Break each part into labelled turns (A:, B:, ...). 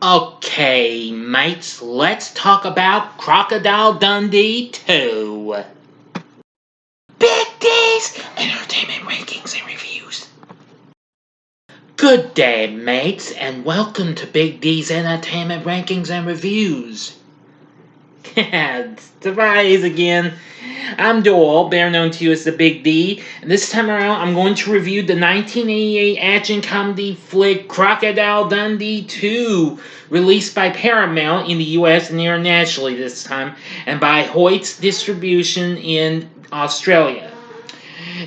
A: Okay, mates, let's talk about Crocodile Dundee II. Big D's Entertainment Rankings and Reviews. Good day, mates, and welcome to Big D's Entertainment Rankings and Reviews. Surprise again. I'm Doyle, better known to you as the Big D, and this time around I'm going to review the 1988 action comedy flick Crocodile Dundee II, released by Paramount in the US and internationally this time, and by Hoyt's Distribution in Australia.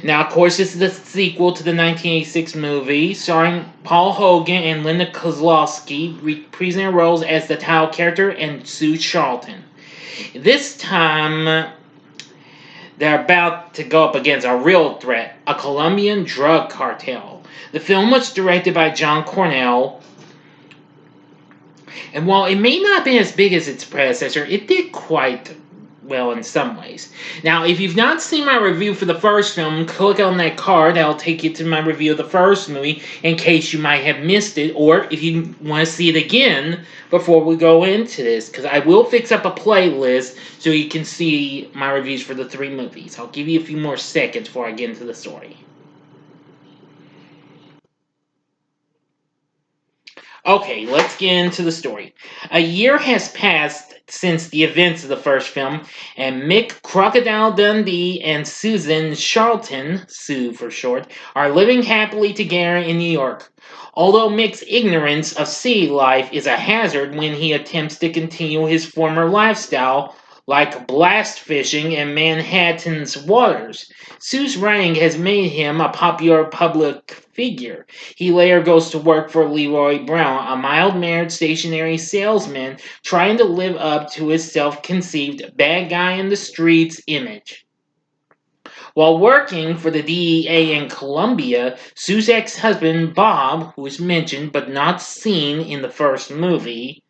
A: Now, of course, this is the sequel to the 1986 movie, starring Paul Hogan and Linda Kozwalski, reprising their roles as the title character and Sue Charlton. This time, they're about to go up against a real threat, a Colombian drug cartel. The film was directed by John Cornell, and while it may not have been as big as its predecessor, it did quite well in some ways. Now, if you've not seen my review for the first film, click on that card. That'll take you to my review of the first movie in case you might have missed it, or if you want to see it again before we go into this, because I will fix up a playlist so you can see my reviews for the three movies. I'll give you a few more seconds before I get into the story. Okay, let's get into the story. A year has passed since the events of the first film, and Mick Crocodile Dundee and Susan Charlton, Sue for short, are living happily together in New York. Although Mick's ignorance of city life is a hazard when he attempts to continue his former lifestyle, like blast fishing in Manhattan's waters, Sue's writing has made him a popular public figure. He later goes to work for Leroy Brown, a mild-mannered stationery salesman trying to live up to his self-conceived bad guy in the streets image. While working for the DEA in Colombia, Sue's ex-husband Bob, who is mentioned but not seen in the first movie,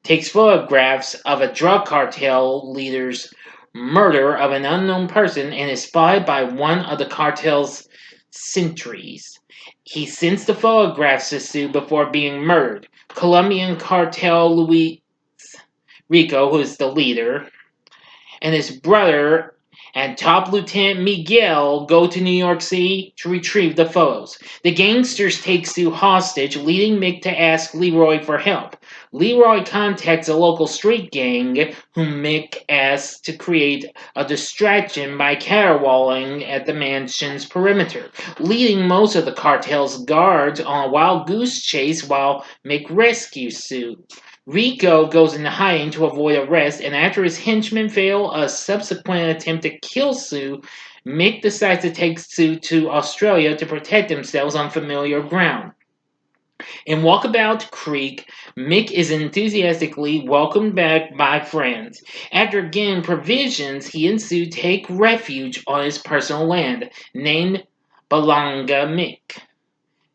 A: takes photographs of a drug cartel leader's murder of an unknown person and is spotted by one of the cartel's sentries. He sends the photographs to Sue before being murdered. Colombian cartel Luis Rico, who is the leader, and his brother and top lieutenant Miguel go to New York City to retrieve the photos. The gangsters take Sue hostage, leading Mick to ask Leroy for help. Leroy contacts a local street gang, whom Mick asks to create a distraction by caterwauling at the mansion's perimeter, leading most of the cartel's guards on a wild goose chase while Mick rescues Sue. Rico goes into hiding to avoid arrest, and after his henchmen fail a subsequent attempt to kill Sue, Mick decides to take Sue to Australia to protect themselves on familiar ground. In Walkabout Creek, Mick is enthusiastically welcomed back by friends. After getting provisions, he and Sue take refuge on his personal land, named Balanga Mick,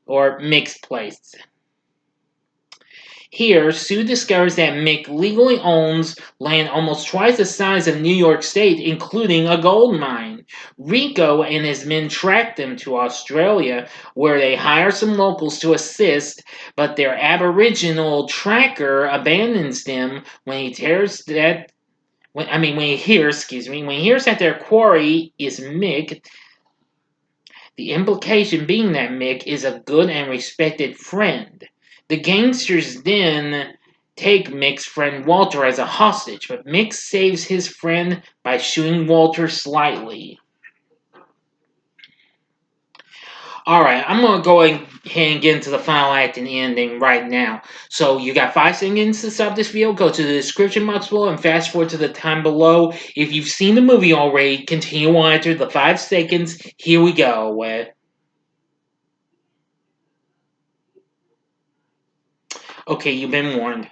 A: or Mick's Place. Here, Sue discovers that Mick legally owns land almost twice the size of New York State, including a gold mine. Rico and his men track them to Australia, where they hire some locals to assist, but their aboriginal tracker abandons them when he hears that their quarry is Mick. The implication being that Mick is a good and respected friend. The gangsters then take Mick's friend Walter as a hostage, but Mick saves his friend by shooting Walter slightly. Alright, I'm going to go ahead and get into the final act and ending right now. So you got 5 seconds to stop this video. Go to the description box below and fast forward to the time below. If you've seen the movie already, continue on after the 5 seconds. Here we go. Okay, you've been warned.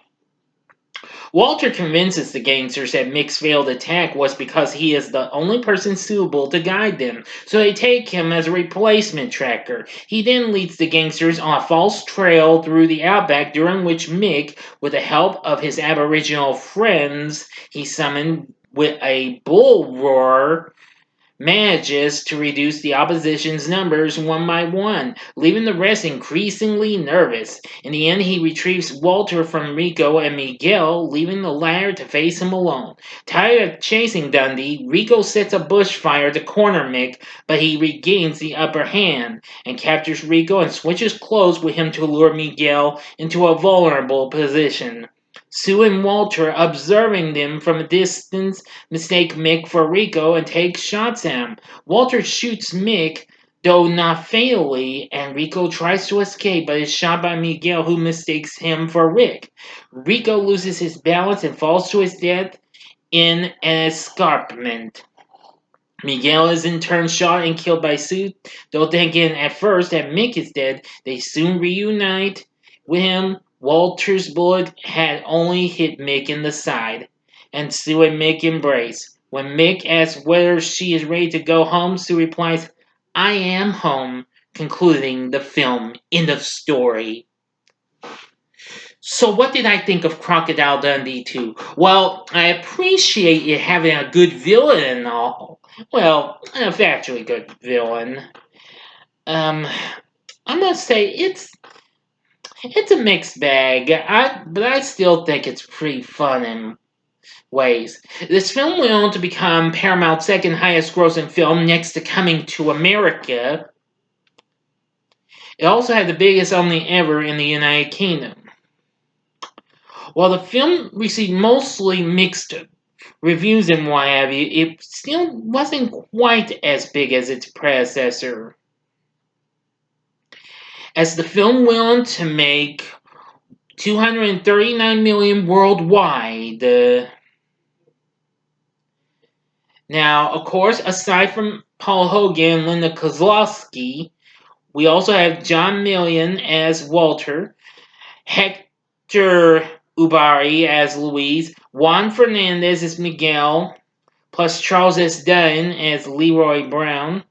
A: Walter convinces the gangsters that Mick's failed attack was because he is the only person suitable to guide them, so they take him as a replacement tracker. He then leads the gangsters on a false trail through the outback, during which Mick, with the help of his aboriginal friends he summoned with a bull roar, manages to reduce the opposition's numbers one by one, leaving the rest increasingly nervous. In the end, he retrieves Walter from Rico and Miguel, leaving the latter to face him alone. Tired of chasing Dundee, Rico sets a bushfire to corner Mick, but he regains the upper hand and captures Rico and switches clothes with him to lure Miguel into a vulnerable position. Sue and Walter, observing them from a distance, mistake Mick for Rico and take shots at him. Walter shoots Mick, though not fatally, and Rico tries to escape but is shot by Miguel, who mistakes him for Rick. Rico loses his balance and falls to his death in an escarpment. Miguel is in turn shot and killed by Sue, though thinking at first that Mick is dead. They soon reunite with him. Walter's bullet had only hit Mick in the side, and Sue and Mick embrace. When Mick asks whether she is ready to go home, Sue replies, "I am home," concluding the film. End of story. So what did I think of Crocodile Dundee II? Well, I appreciate it having a good villain and all. Well, a factually good villain. I must say it's a mixed bag. But I still think it's pretty fun in ways. This film went on to become Paramount's second highest grossing film next to Coming to America. It also had the biggest opening ever in the United Kingdom. While the film received mostly mixed reviews and what have you, it still wasn't quite as big as its predecessor. As the film went on to make $239 million worldwide. Now, of course, aside from Paul Hogan and Linda Kozwalski, we also have John Million as Walter, Hector Ubari as Luis, Juan Fernandez as Miguel, plus Charles S. Dutton as Leroy Brown,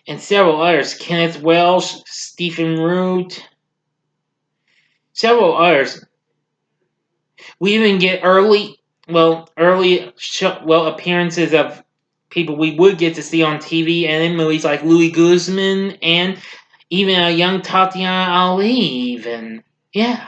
A: and several others. Kenneth Welsh, Stephen Root, several others. We even get early appearances of people we would get to see on TV and in movies like Louis Guzman and even a young Tatiana Ali. Even yeah.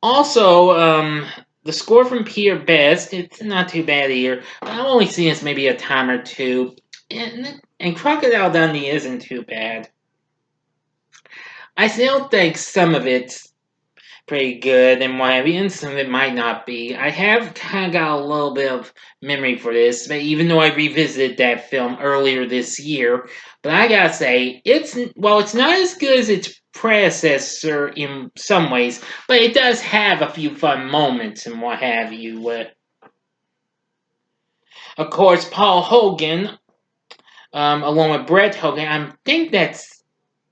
A: Also, the score from Peter Best, it's not too bad here, but I've only seen this maybe a time or two. And Crocodile Dundee isn't too bad. I still think some of it's pretty good and what have you, and some of it might not be. I have kind of got a little bit of memory for this, but even though I revisited that film earlier this year, but I gotta say, it's not as good as its predecessor in some ways, but it does have a few fun moments and what have you. Of course, Paul Hogan, along with Brett Hogan,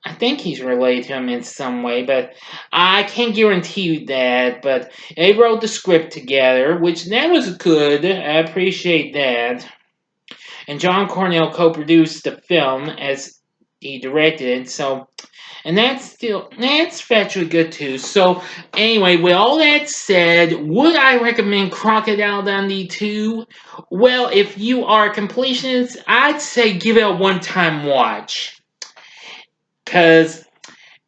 A: I think he's related to him in some way, but I can't guarantee you that. But they wrote the script together, which that was good. I appreciate that. And John Cornell co-produced the film as he directed it. And that's factually good too. So anyway, with all that said, would I recommend Crocodile Dundee II? Well, if you are a completionist, I'd say give it a one-time watch. Because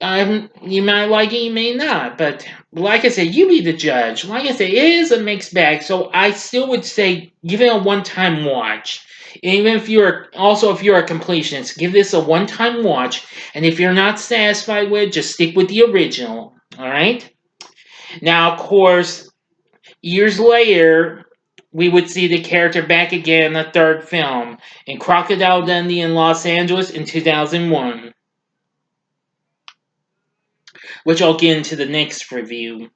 A: you might like it, you may not. But like I said, you be the judge. Like I said, it is a mixed bag. So I still would say give it a one-time watch. Even if you're a completionist, give this a one-time watch. And if you're not satisfied with it, just stick with the original. Alright? Now, of course, years later, we would see the character back again in the third film, in Crocodile Dundee in Los Angeles in 2001. Which I'll get into the next review.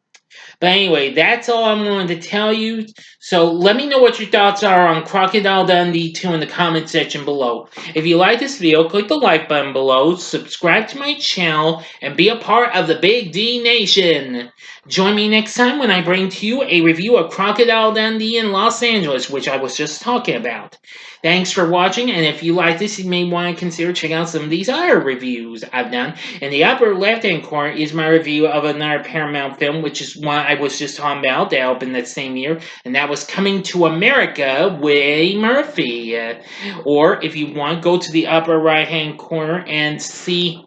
A: But anyway, that's all I'm going to tell you. So let me know what your thoughts are on Crocodile Dundee 2 in the comment section below. If you like this video, click the like button below, subscribe to my channel, and be a part of the Big D Nation. Join me next time when I bring to you a review of Crocodile Dundee in Los Angeles, which I was just talking about. Thanks for watching, and if you like this, you may want to consider checking out some of these other reviews I've done. In the upper left-hand corner is my review of another Paramount film, which is one I was just talking about that opened that same year, and that was Coming to America with Eddie Murphy. Or if you want, go to the upper right-hand corner and see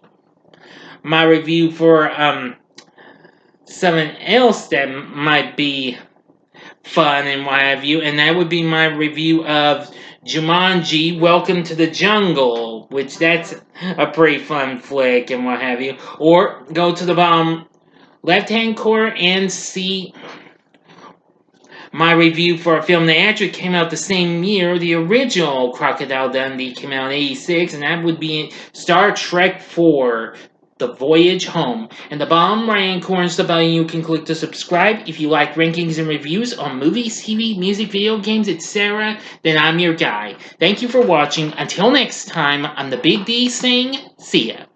A: my review for something else that might be fun and what have you, and that would be my review of Jumanji: Welcome to the Jungle, which that's a pretty fun flick and what have you. Or go to the bottom left-hand corner and see my review for a film that actually came out the same year. The original Crocodile Dundee came out in '86, and that would be Star Trek IV: The Voyage Home. And the bottom right-hand corner is the button you can click to subscribe. If you like rankings and reviews on movies, TV, music, video games, etc., then I'm your guy. Thank you for watching. Until next time, I'm the Big D saying, see ya.